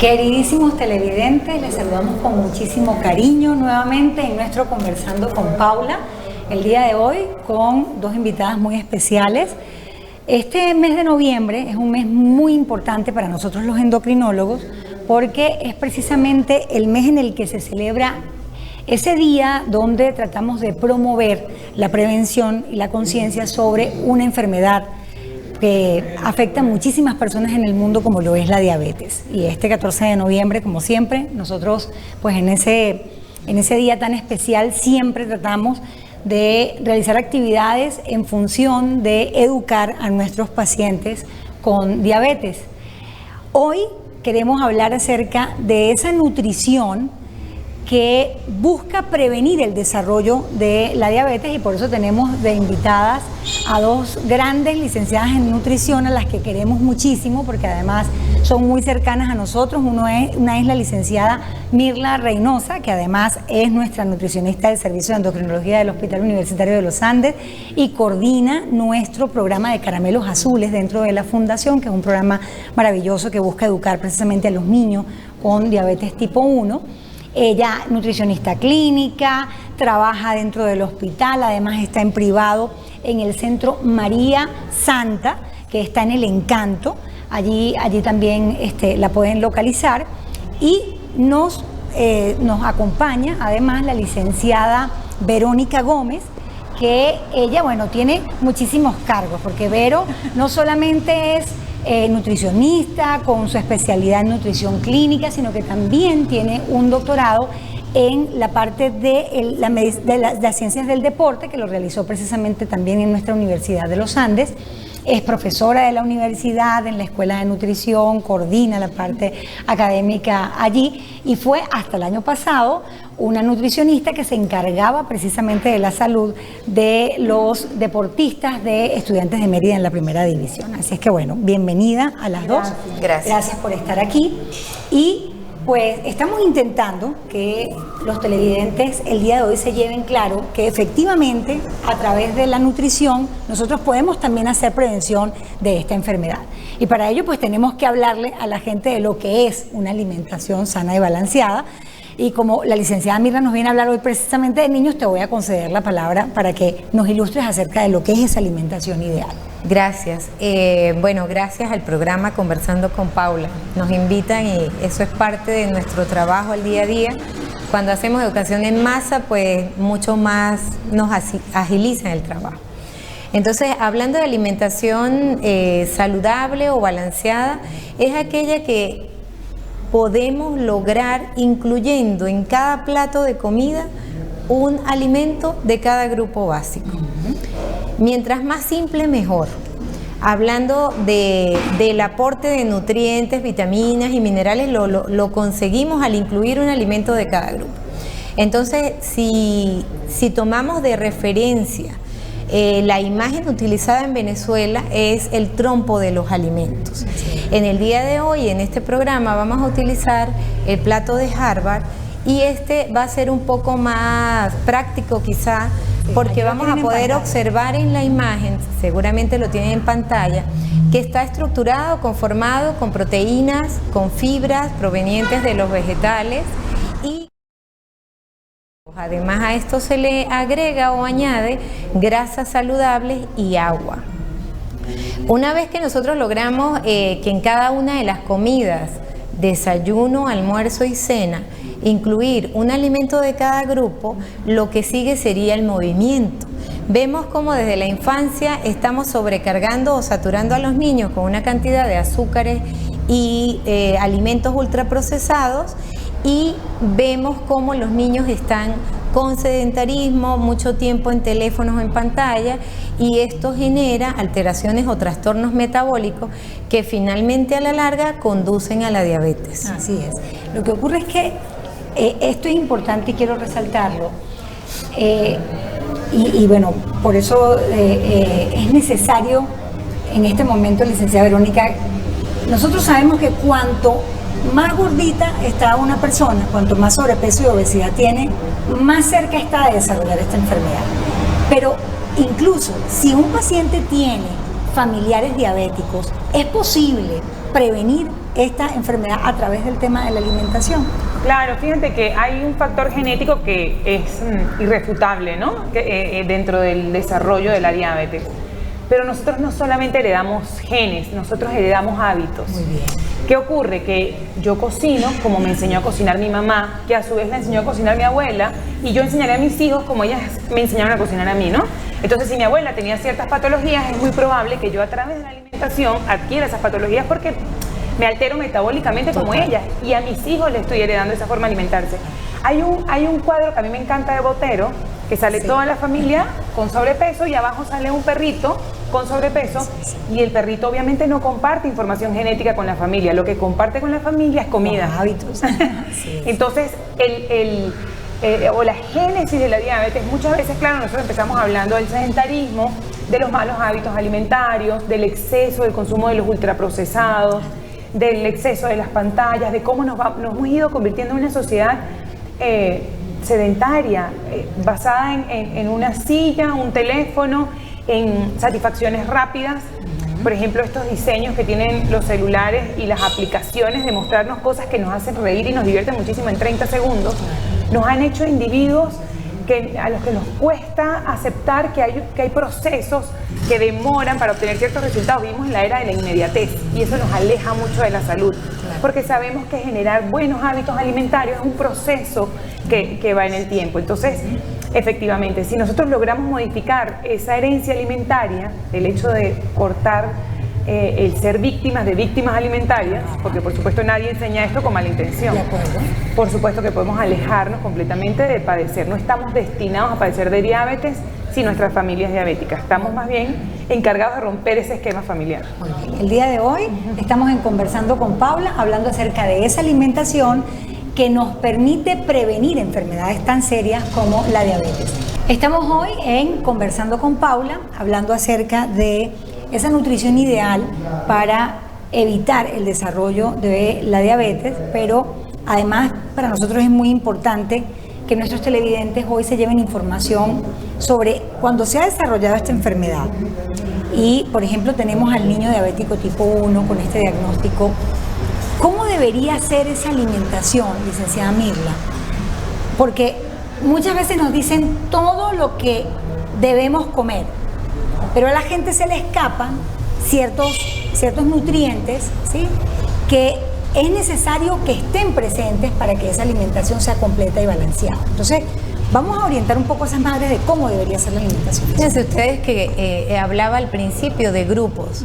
Queridísimos televidentes, les saludamos con muchísimo cariño nuevamente en nuestro Conversando con Paula. El día de hoy con dos invitadas muy especiales. Este mes de noviembre es un mes muy importante para nosotros los endocrinólogos porque es precisamente el mes en el que se celebra ese día donde tratamos de promover la prevención y la conciencia sobre una enfermedad que afecta a muchísimas personas en el mundo, como lo es la diabetes. Y este 14 de noviembre, como siempre, nosotros pues en ese día tan especial siempre tratamos de realizar actividades en función de educar a nuestros pacientes con diabetes. Hoy queremos hablar acerca de esa nutrición que busca prevenir el desarrollo de la diabetes, y por eso tenemos de invitadas a dos grandes licenciadas en nutrición a las que queremos muchísimo porque además son muy cercanas a nosotros. Una es la licenciada Mirla Reynosa, que además es nuestra nutricionista del Servicio de Endocrinología del Hospital Universitario de los Andes y coordina nuestro programa de Caramelos Azules dentro de la Fundación, que es un programa maravilloso que busca educar precisamente a los niños con diabetes tipo 1. Ella, nutricionista clínica, trabaja dentro del hospital, además está en privado en el Centro María Santa, que está en El Encanto. Allí también la pueden localizar. Y nos acompaña además la licenciada Verónica Gómez, que ella, bueno, tiene muchísimos cargos, porque Vero no solamente es nutricionista con su especialidad en nutrición clínica, sino que también tiene un doctorado en la parte de las ciencias del deporte, que lo realizó precisamente también en nuestra Universidad de los Andes. Es profesora de la universidad, en la Escuela de Nutrición, coordina la parte académica allí y fue hasta el año pasado una nutricionista que se encargaba precisamente de la salud de los deportistas de Estudiantes de Mérida en la primera división. Así es que bueno, bienvenida a las dos. Gracias por estar aquí. Y pues estamos intentando que los televidentes el día de hoy se lleven claro que efectivamente a través de la nutrición nosotros podemos también hacer prevención de esta enfermedad. Y para ello pues tenemos que hablarle a la gente de lo que es una alimentación sana y balanceada. Y como la licenciada Mirna nos viene a hablar hoy precisamente de niños, te voy a conceder la palabra para que nos ilustres acerca de lo que es esa alimentación ideal. Gracias. Bueno, gracias al programa Conversando con Paula. Nos invitan y eso es parte de nuestro trabajo al día a día. Cuando hacemos educación en masa, pues mucho más nos agilizan el trabajo. Entonces, hablando de alimentación saludable o balanceada, es aquella que podemos lograr incluyendo en cada plato de comida un alimento de cada grupo básico. Mientras más simple, mejor. Hablando del aporte de nutrientes, vitaminas y minerales, lo conseguimos al incluir un alimento de cada grupo. Entonces, si tomamos de referencia la imagen utilizada en Venezuela es el trompo de los alimentos. En el día de hoy, en este programa, vamos a utilizar el plato de Harvard y este va a ser un poco más práctico quizá, porque vamos a poder observar en la imagen, seguramente lo tienen en pantalla, que está estructurado, conformado con proteínas, con fibras provenientes de los vegetales y además a esto se le agrega o añade grasas saludables y agua. Una vez que nosotros logramos que en cada una de las comidas, desayuno, almuerzo y cena, incluir un alimento de cada grupo, lo que sigue sería el movimiento. Vemos como desde la infancia estamos sobrecargando o saturando a los niños con una cantidad de azúcares y alimentos ultraprocesados, y vemos cómo los niños están con sedentarismo, mucho tiempo en teléfonos o en pantalla, y esto genera alteraciones o trastornos metabólicos que finalmente a la larga conducen a la diabetes. Así es. Lo que ocurre es que esto es importante y quiero resaltarlo. Y bueno, por eso es necesario en este momento, licenciada Verónica, nosotros sabemos que cuanto más gordita está una persona, cuanto más sobrepeso y obesidad tiene, más cerca está de desarrollar esta enfermedad. Pero incluso si un paciente tiene familiares diabéticos, es posible prevenir esta enfermedad a través del tema de la alimentación? Claro, fíjate que hay un factor genético que es irrefutable, ¿no? Dentro del desarrollo de la diabetes. Pero nosotros no solamente heredamos genes, nosotros heredamos hábitos. Muy bien. ¿Qué ocurre? Que yo cocino como me enseñó a cocinar mi mamá, que a su vez le enseñó a cocinar mi abuela, y yo enseñaré a mis hijos como ellas me enseñaron a cocinar a mí, ¿no? Entonces, si mi abuela tenía ciertas patologías, es muy probable que yo a través de la alimentación adquiera esas patologías porque me altero metabólicamente como ella, y a mis hijos le estoy heredando esa forma de alimentarse. Hay un cuadro que a mí me encanta de Botero, que sale toda la familia con sobrepeso y abajo sale un perrito con sobrepeso, y el perrito obviamente no comparte información genética con la familia, lo que comparte con la familia es comida. Los hábitos. Entonces, o la génesis de la diabetes, muchas veces, claro, nosotros empezamos hablando del sedentarismo, de los malos hábitos alimentarios, del exceso del consumo de los ultraprocesados, del exceso de las pantallas, de cómo nos hemos ido convirtiendo en una sociedad sedentaria, basada en una silla, un teléfono, en satisfacciones rápidas. Por ejemplo, estos diseños que tienen los celulares y las aplicaciones de mostrarnos cosas que nos hacen reír y nos divierten muchísimo en 30 segundos, nos han hecho individuos a los que nos cuesta aceptar que hay procesos que demoran para obtener ciertos resultados. Vivimos en la era de la inmediatez y eso nos aleja mucho de la salud, porque sabemos que generar buenos hábitos alimentarios es un proceso que va en el tiempo. Entonces, efectivamente, si nosotros logramos modificar esa herencia alimentaria, el hecho de cortar el ser víctimas de víctimas alimentarias, porque por supuesto nadie enseña esto con mala intención. De acuerdo. Por supuesto que podemos alejarnos completamente de padecer. No estamos destinados a padecer de diabetes si nuestra familia es diabética. Estamos más bien encargados de romper ese esquema familiar. Muy bien. El día de hoy estamos en Conversando con Paula, hablando acerca de esa alimentación que nos permite prevenir enfermedades tan serias como la diabetes. Estamos hoy en Conversando con Paula, hablando acerca de esa nutrición ideal para evitar el desarrollo de la diabetes, pero además para nosotros es muy importante que nuestros televidentes hoy se lleven información sobre cuando se ha desarrollado esta enfermedad. Y, por ejemplo, tenemos al niño diabético tipo 1 con este diagnóstico. ¿Cómo debería ser esa alimentación, licenciada Mirla? Porque muchas veces nos dicen todo lo que debemos comer, pero a la gente se le escapan ciertos nutrientes, ¿sí?, que es necesario que estén presentes para que esa alimentación sea completa y balanceada. Entonces, vamos a orientar un poco a esas madres de cómo debería ser la alimentación. Fíjense ustedes que hablaba al principio de grupos.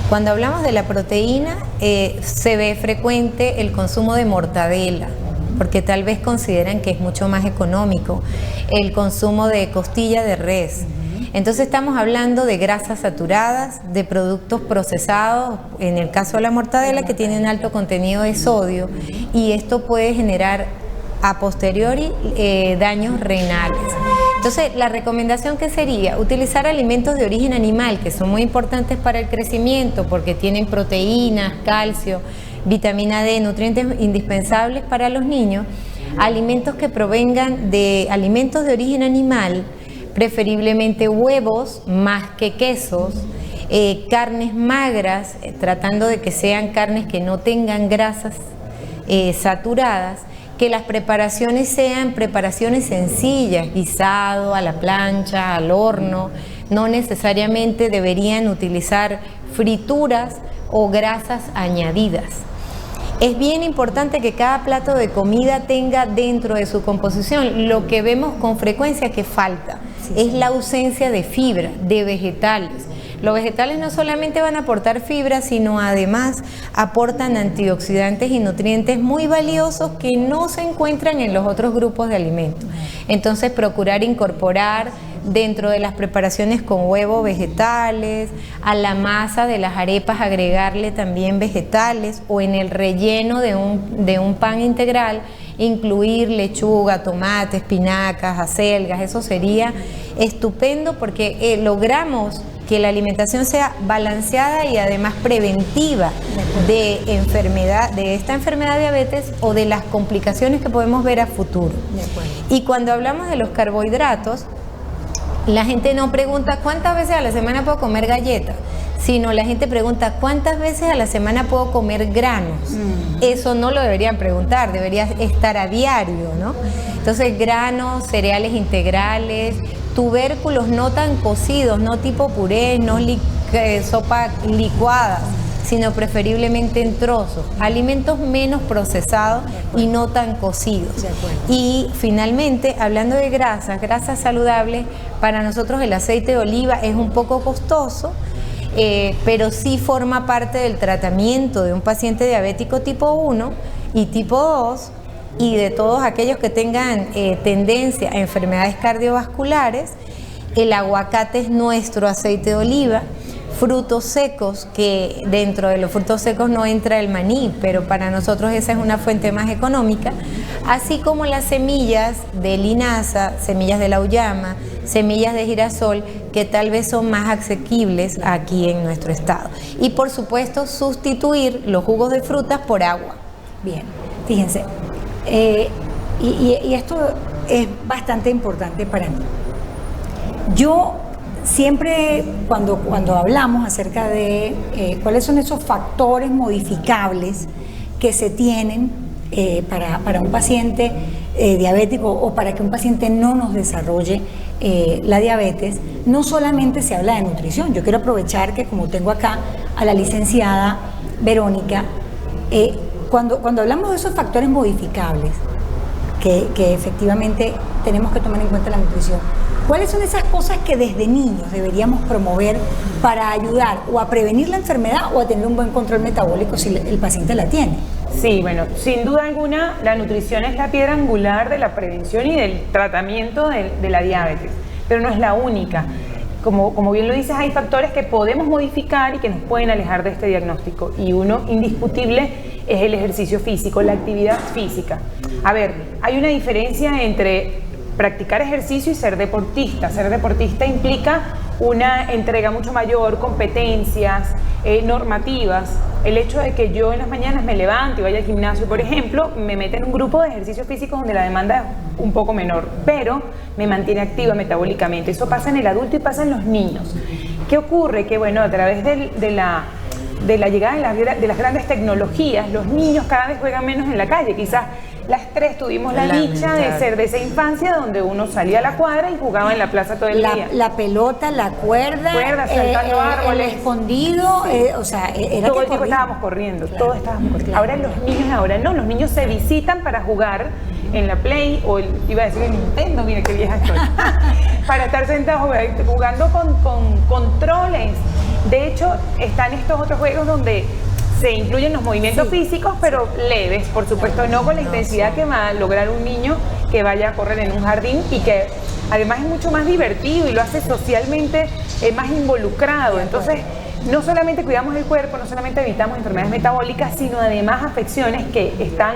Cuando hablamos de la proteína, se ve frecuente el consumo de mortadela, porque tal vez consideran que es mucho más económico, el consumo de costilla de res. Entonces estamos hablando de grasas saturadas, de productos procesados, en el caso de la mortadela, que tiene un alto contenido de sodio, y esto puede generar a posteriori daños renales. Entonces, la recomendación que sería utilizar alimentos de origen animal, que son muy importantes para el crecimiento, porque tienen proteínas, calcio, vitamina D, nutrientes indispensables para los niños. Alimentos que provengan de alimentos de origen animal, preferiblemente huevos más que quesos, carnes magras, tratando de que sean carnes que no tengan grasas saturadas, que las preparaciones sean preparaciones sencillas, guisado, a la plancha, al horno, no necesariamente deberían utilizar frituras o grasas añadidas. Es bien importante que cada plato de comida tenga dentro de su composición lo que vemos con frecuencia que falta, es la ausencia de fibra, de vegetales. Los vegetales no solamente van a aportar fibra, sino además aportan antioxidantes y nutrientes muy valiosos que no se encuentran en los otros grupos de alimentos. Entonces, procurar incorporar dentro de las preparaciones con huevo vegetales, a la masa de las arepas agregarle también vegetales, o en el relleno de un pan integral incluir lechuga, tomate, espinacas, acelgas. Eso sería estupendo porque logramos que la alimentación sea balanceada y además preventiva de esta enfermedad diabetes o de las complicaciones que podemos ver a futuro. Y cuando hablamos de los carbohidratos, la gente no pregunta cuántas veces a la semana puedo comer galletas. sino la gente pregunta ¿cuántas veces a la semana puedo comer granos? Eso no lo deberían preguntar, debería estar a diario, ¿no? Entonces granos, cereales integrales, tubérculos no tan cocidos, no tipo puré, no sopa licuada, sino preferiblemente en trozos, alimentos menos procesados y no tan cocidos. Y finalmente, hablando de grasas saludables, para nosotros el aceite de oliva es un poco costoso, pero sí forma parte del tratamiento de un paciente diabético tipo 1 y tipo 2 y de todos aquellos que tengan tendencia a enfermedades cardiovasculares. El aguacate es nuestro aceite de oliva. Frutos secos, que dentro de los frutos secos no entra el maní, pero para nosotros esa es una fuente más económica, así como las semillas de linaza, semillas de la auyama, semillas de girasol, que tal vez son más asequibles aquí en nuestro estado. Y por supuesto sustituir los jugos de frutas por agua. Bien, fíjense, y esto es bastante importante para mí. Yo siempre cuando hablamos acerca de cuáles son esos factores modificables que se tienen para un paciente diabético o para que un paciente no nos desarrolle la diabetes, no solamente se habla de nutrición. Yo quiero aprovechar que como tengo acá a la licenciada Verónica, cuando hablamos de esos factores modificables que efectivamente tenemos que tomar en cuenta la nutrición, ¿cuáles son esas cosas que desde niños deberíamos promover para ayudar o a prevenir la enfermedad o a tener un buen control metabólico si el paciente la tiene? Sí, bueno, sin duda alguna la nutrición es la piedra angular de la prevención y del tratamiento de la diabetes, pero no es la única. Como bien lo dices, hay factores que podemos modificar y que nos pueden alejar de este diagnóstico, y uno indiscutible es el ejercicio físico, la actividad física. A ver, hay una diferencia entre practicar ejercicio y ser deportista. Ser deportista implica una entrega mucho mayor, competencias, normativas. El hecho de que yo en las mañanas me levante y vaya al gimnasio, por ejemplo, me mete en un grupo de ejercicios físicos donde la demanda es un poco menor, pero me mantiene activa metabólicamente. Eso pasa en el adulto y pasa en los niños. ¿Qué ocurre? Que bueno, a través de la llegada de las grandes tecnologías, los niños cada vez juegan menos en la calle. Quizás las tres tuvimos la dicha de ser de esa infancia donde uno salía a la cuadra y jugaba en la plaza todo el día. La pelota, la cuerda, saltando árboles, el escondido, o sea, era todo el tiempo estábamos corriendo, claro, todos estábamos corriendo. Claro. Ahora los niños, no, los niños se visitan para jugar en la Play, o iba a decir en Nintendo, mira qué vieja estoy, para estar sentados jugando con controles. De hecho, están estos otros juegos donde se incluyen los movimientos físicos, pero leves, por supuesto, no con la intensidad que va a lograr un niño que vaya a correr en un jardín, y que además es mucho más divertido y lo hace socialmente más involucrado. Entonces, no solamente cuidamos el cuerpo, no solamente evitamos enfermedades metabólicas, sino además afecciones que están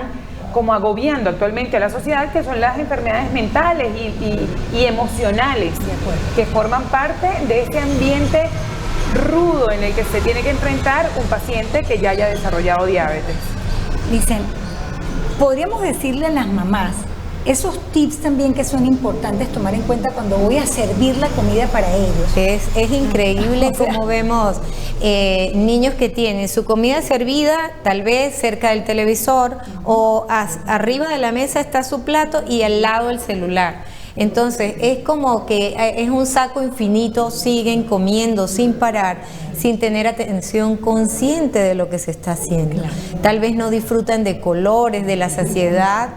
como agobiando actualmente a la sociedad, que son las enfermedades mentales y emocionales, que forman parte de este ambiente rudo en el que se tiene que enfrentar un paciente que ya haya desarrollado diabetes. Dicen, podríamos decirle a las mamás esos tips también que son importantes tomar en cuenta cuando voy a servir la comida para ellos. Es increíble cómo vemos niños que tienen su comida servida tal vez cerca del televisor, o arriba de la mesa está su plato y al lado el celular. Entonces es como que es un saco infinito, siguen comiendo sin parar, sin tener atención consciente de lo que se está haciendo. Claro. Tal vez no disfrutan de colores, de la saciedad.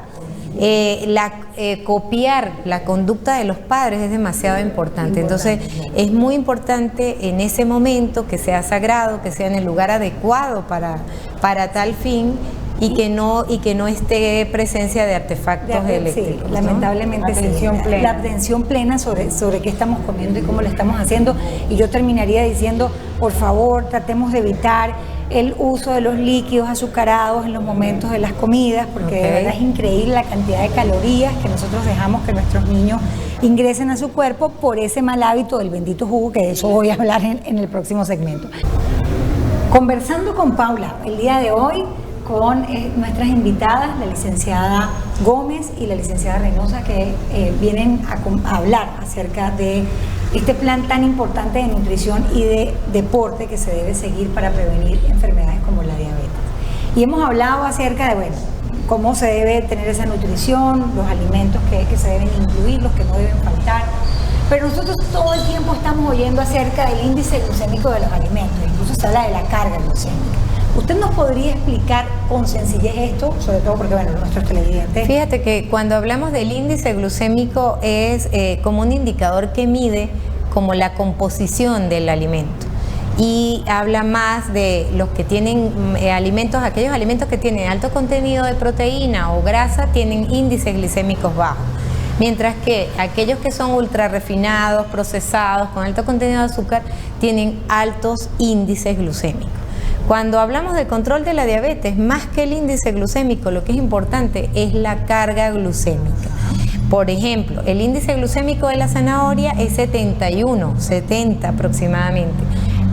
Copiar la conducta de los padres es demasiado importante. Entonces es muy importante en ese momento que sea sagrado, que sea en el lugar adecuado para tal fin, y que no esté presencia de artefactos eléctricos. Sí, lamentablemente la atención plena sobre qué estamos comiendo y cómo lo estamos haciendo. Y yo terminaría diciendo, por favor, tratemos de evitar el uso de los líquidos azucarados en los momentos de las comidas, porque de verdad es increíble la cantidad de calorías que nosotros dejamos que nuestros niños ingresen a su cuerpo por ese mal hábito del bendito jugo, que de eso voy a hablar en el próximo segmento. Conversando con Paula el día de hoy, con nuestras invitadas, la licenciada Gómez y la licenciada Reynosa, que vienen a hablar acerca de este plan tan importante de nutrición y de deporte que se debe seguir para prevenir enfermedades como la diabetes. Y hemos hablado acerca de, bueno, cómo se debe tener esa nutrición, los alimentos que se deben incluir, los que no deben faltar. Pero nosotros todo el tiempo estamos oyendo acerca del índice glucémico de los alimentos, incluso se habla de la carga glucémica. ¿Usted nos podría explicar con sencillez esto, sobre todo porque, bueno, nuestros televidentes? Fíjate que cuando hablamos del índice glucémico es como un indicador que mide como la composición del alimento. Y habla más de los que tienen alimentos, aquellos alimentos que tienen alto contenido de proteína o grasa tienen índices glicémicos bajos, mientras que aquellos que son ultra refinados, procesados, con alto contenido de azúcar, tienen altos índices glucémicos. Cuando hablamos de control de la diabetes, más que el índice glucémico, lo que es importante es la carga glucémica. Por ejemplo, el índice glucémico de la zanahoria es 71, 70 aproximadamente.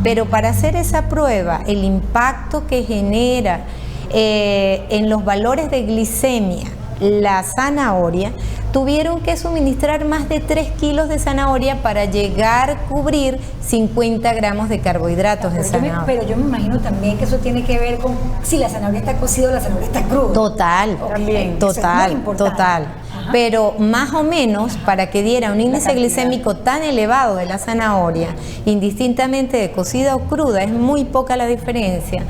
Pero para hacer esa prueba, el impacto que genera en los valores de glicemia la zanahoria, tuvieron que suministrar más de 3 kilos de zanahoria para llegar a cubrir 50 gramos de carbohidratos de zanahoria. Pero yo me imagino también que eso tiene que ver con si la zanahoria está cocida o la zanahoria está cruda. Total, también. Total. Pero más o menos para que diera un índice glicémico tan elevado de la zanahoria, indistintamente de cocida o cruda, es muy poca la diferencia,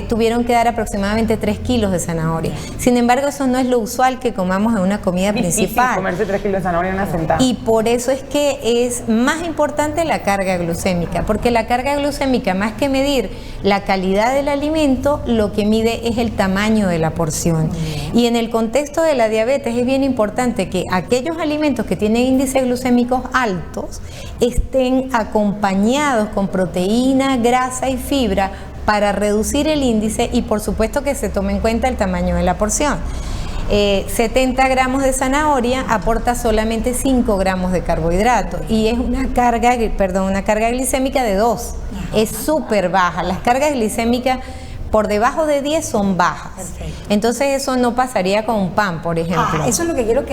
tuvieron que dar aproximadamente 3 kilos de zanahoria. Sin embargo, eso no es lo usual que comamos en una comida principal. Comerse 3 kilos de zanahoria en una sentada. Y por eso es que es más importante la carga glucémica, porque la carga glucémica, más que medir la calidad del alimento, lo que mide es el tamaño de la porción. Y en el contexto de la diabetes es bien importante que aquellos alimentos que tienen índices glucémicos altos estén acompañados con proteína, grasa y fibra para reducir el índice y por supuesto que se tome en cuenta el tamaño de la porción. 70 gramos de zanahoria aporta solamente 5 gramos de carbohidratos y es una carga glicémica de 2. Es súper baja. Las cargas glicémicas por debajo de 10 son bajas. Perfecto. Entonces eso no pasaría con un pan, por ejemplo. Eso es lo que quiero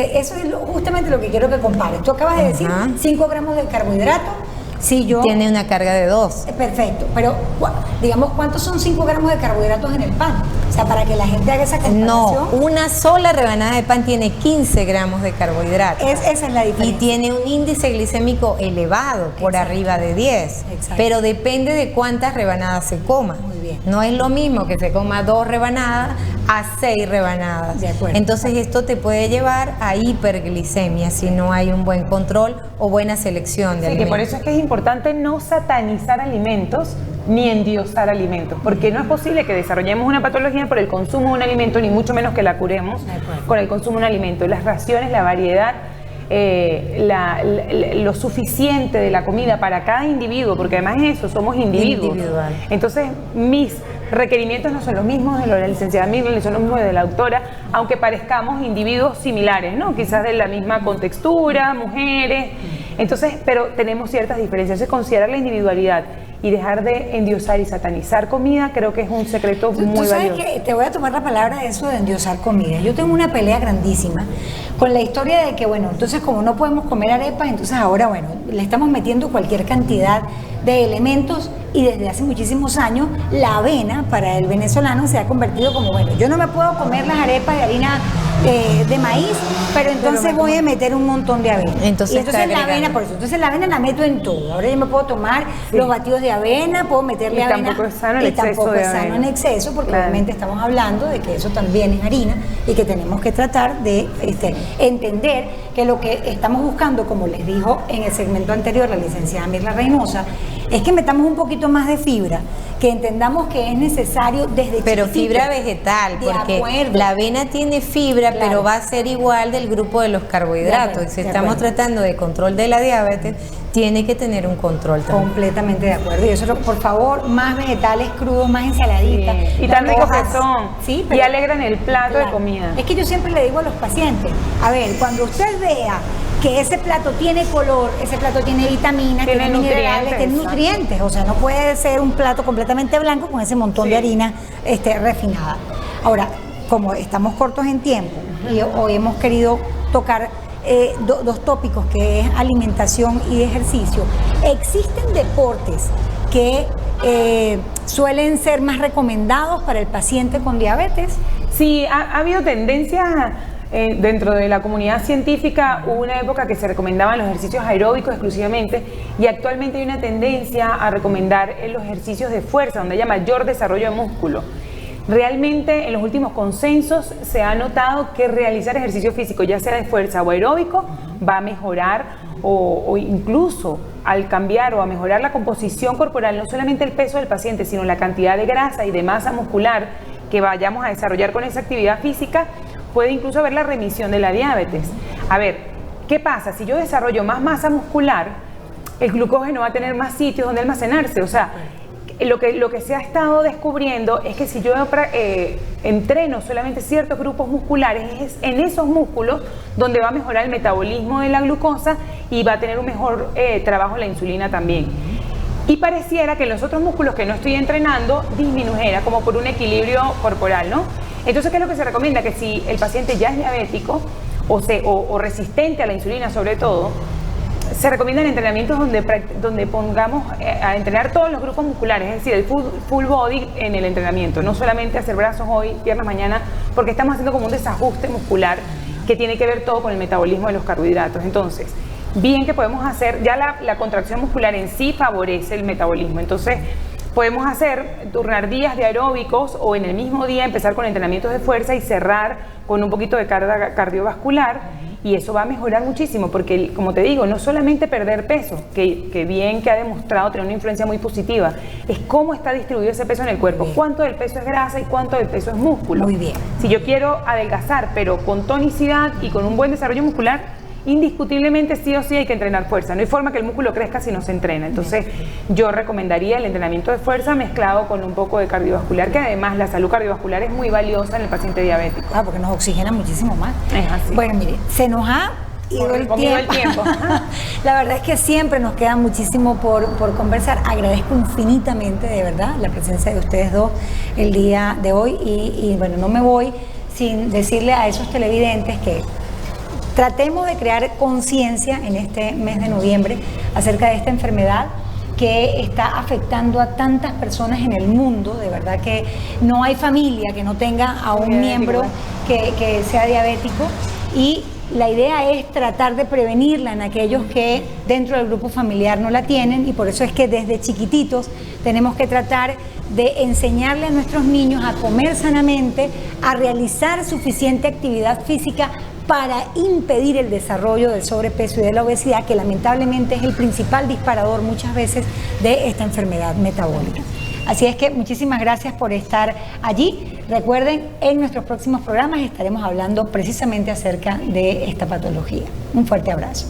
justamente lo que quiero que compares. Tú acabas de decir 5 gramos de carbohidrato. Si yo... Tiene una carga de 2. Perfecto, pero digamos, ¿cuántos son 5 gramos de carbohidratos en el pan? O sea, para que la gente haga esa comparación. No, una sola rebanada de pan tiene 15 gramos de carbohidratos. Esa es la diferencia. Y tiene un índice glicémico elevado, por arriba de 10. Exacto. Pero depende de cuántas rebanadas se coman. Muy bien. No es lo mismo que se coma 2 rebanadas a 6 rebanadas. De acuerdo. Entonces esto te puede llevar a hiperglicemia si no hay un buen control o buena selección de alimentos. Que por eso es que es importante no satanizar alimentos ni endiosar alimentos, porque no es posible que desarrollemos una patología por el consumo de un alimento, ni mucho menos que la curemos con el consumo de un alimento. Las raciones, la variedad, lo suficiente de la comida para cada individuo, porque además es eso, somos individuos. Individual. Entonces, mis requerimientos no son los mismos de la licenciada Mirna, ni son los mismos de la doctora, aunque parezcamos individuos similares, ¿no? Quizás de la misma contextura, mujeres. Entonces, pero tenemos ciertas diferencias. Entonces, considerar la individualidad y dejar de endiosar y satanizar comida, creo que es un secreto muy valioso. Que te voy a tomar la palabra de eso de endiosar comida. Yo tengo una pelea grandísima con la historia de que, bueno, entonces como no podemos comer arepas, entonces ahora, bueno, le estamos metiendo cualquier cantidad de elementos y desde hace muchísimos años la avena para el venezolano se ha convertido como, bueno, yo no me puedo comer las arepas de harina de maíz, pero entonces voy a meter un montón de avena. Entonces la avena, por eso, entonces la avena la meto en todo. Ahora yo me puedo tomar los batidos de avena, puedo meterle y avena. Tampoco es sano el exceso de avena. En exceso, porque obviamente estamos hablando de que eso también es harina y que tenemos que tratar de entender que lo que estamos buscando, como les dijo en el segmento anterior la licenciada Mirla Reynosa, es que metamos un poquito más de fibra, que entendamos que es necesario desde pero chiquitito. Fibra vegetal, porque la avena tiene fibra, claro, pero va a ser igual del grupo de los carbohidratos. Si estamos tratando de control de la diabetes, tiene que tener un control también. Completamente de acuerdo. Y eso, por favor, más vegetales crudos, más ensaladitas. Sí. Y tan ricos que son. Sí, y alegran el plato de comida. Es que yo siempre le digo a los pacientes, a ver, cuando usted vea que ese plato tiene color, ese plato tiene vitaminas, tiene minerales, tiene nutrientes. O sea, no puede ser un plato completamente blanco con ese montón de harina refinada. Ahora, como estamos cortos en tiempo y hoy hemos querido tocar dos tópicos, que es alimentación y ejercicio. ¿Existen deportes que suelen ser más recomendados para el paciente con diabetes? Sí, ha habido tendencias dentro de la comunidad científica. Hubo una época que se recomendaban los ejercicios aeróbicos exclusivamente, y actualmente hay una tendencia a recomendar los ejercicios de fuerza, donde haya mayor desarrollo de músculo. Realmente en los últimos consensos se ha notado que realizar ejercicio físico, ya sea de fuerza o aeróbico, va a mejorar o incluso al cambiar o a mejorar la composición corporal, no solamente el peso del paciente, sino la cantidad de grasa y de masa muscular que vayamos a desarrollar con esa actividad física, puede incluso haber la remisión de la diabetes. A ver, ¿qué pasa? Si yo desarrollo más masa muscular, el glucógeno va a tener más sitios donde almacenarse. O sea, lo que se ha estado descubriendo es que si yo entreno solamente ciertos grupos musculares, es en esos músculos donde va a mejorar el metabolismo de la glucosa y va a tener un mejor trabajo la insulina también. Y pareciera que en los otros músculos que no estoy entrenando disminuyera, como por un equilibrio corporal, ¿no? Entonces, ¿qué es lo que se recomienda? Que si el paciente ya es diabético o resistente a la insulina sobre todo, se recomiendan entrenamientos donde pongamos a entrenar todos los grupos musculares, es decir, el full body en el entrenamiento, no solamente hacer brazos hoy, piernas mañana, porque estamos haciendo como un desajuste muscular que tiene que ver todo con el metabolismo de los carbohidratos. Entonces, bien que podemos hacer, ya la contracción muscular en sí favorece el metabolismo, entonces podemos turnar días de aeróbicos o en el mismo día empezar con entrenamientos de fuerza y cerrar con un poquito de carga cardiovascular, y eso va a mejorar muchísimo, porque como te digo, no solamente perder peso, que bien que ha demostrado tener una influencia muy positiva, es cómo está distribuido ese peso en el cuerpo, cuánto del peso es grasa y cuánto del peso es músculo. Muy bien. Si yo quiero adelgazar, pero con tonicidad y con un buen desarrollo muscular, indiscutiblemente sí o sí hay que entrenar fuerza. No hay forma que el músculo crezca si no se entrena. Entonces yo recomendaría el entrenamiento de fuerza mezclado con un poco de cardiovascular, que además la salud cardiovascular es muy valiosa en el paciente diabético. Ah, porque nos oxigena muchísimo más. Es así. Bueno, mire, se nos ha ido el tiempo. La verdad es que siempre nos queda muchísimo por conversar. Agradezco infinitamente, de verdad, la presencia de ustedes dos el día de hoy, y bueno, no me voy sin decirle a esos televidentes que tratemos de crear conciencia en este mes de noviembre acerca de esta enfermedad que está afectando a tantas personas en el mundo. De verdad que no hay familia que no tenga a un miembro que sea diabético, y la idea es tratar de prevenirla en aquellos que dentro del grupo familiar no la tienen, y por eso es que desde chiquititos tenemos que tratar de enseñarle a nuestros niños a comer sanamente, a realizar suficiente actividad física para impedir el desarrollo del sobrepeso y de la obesidad, que lamentablemente es el principal disparador muchas veces de esta enfermedad metabólica. Así es que muchísimas gracias por estar allí. Recuerden, en nuestros próximos programas estaremos hablando precisamente acerca de esta patología. Un fuerte abrazo.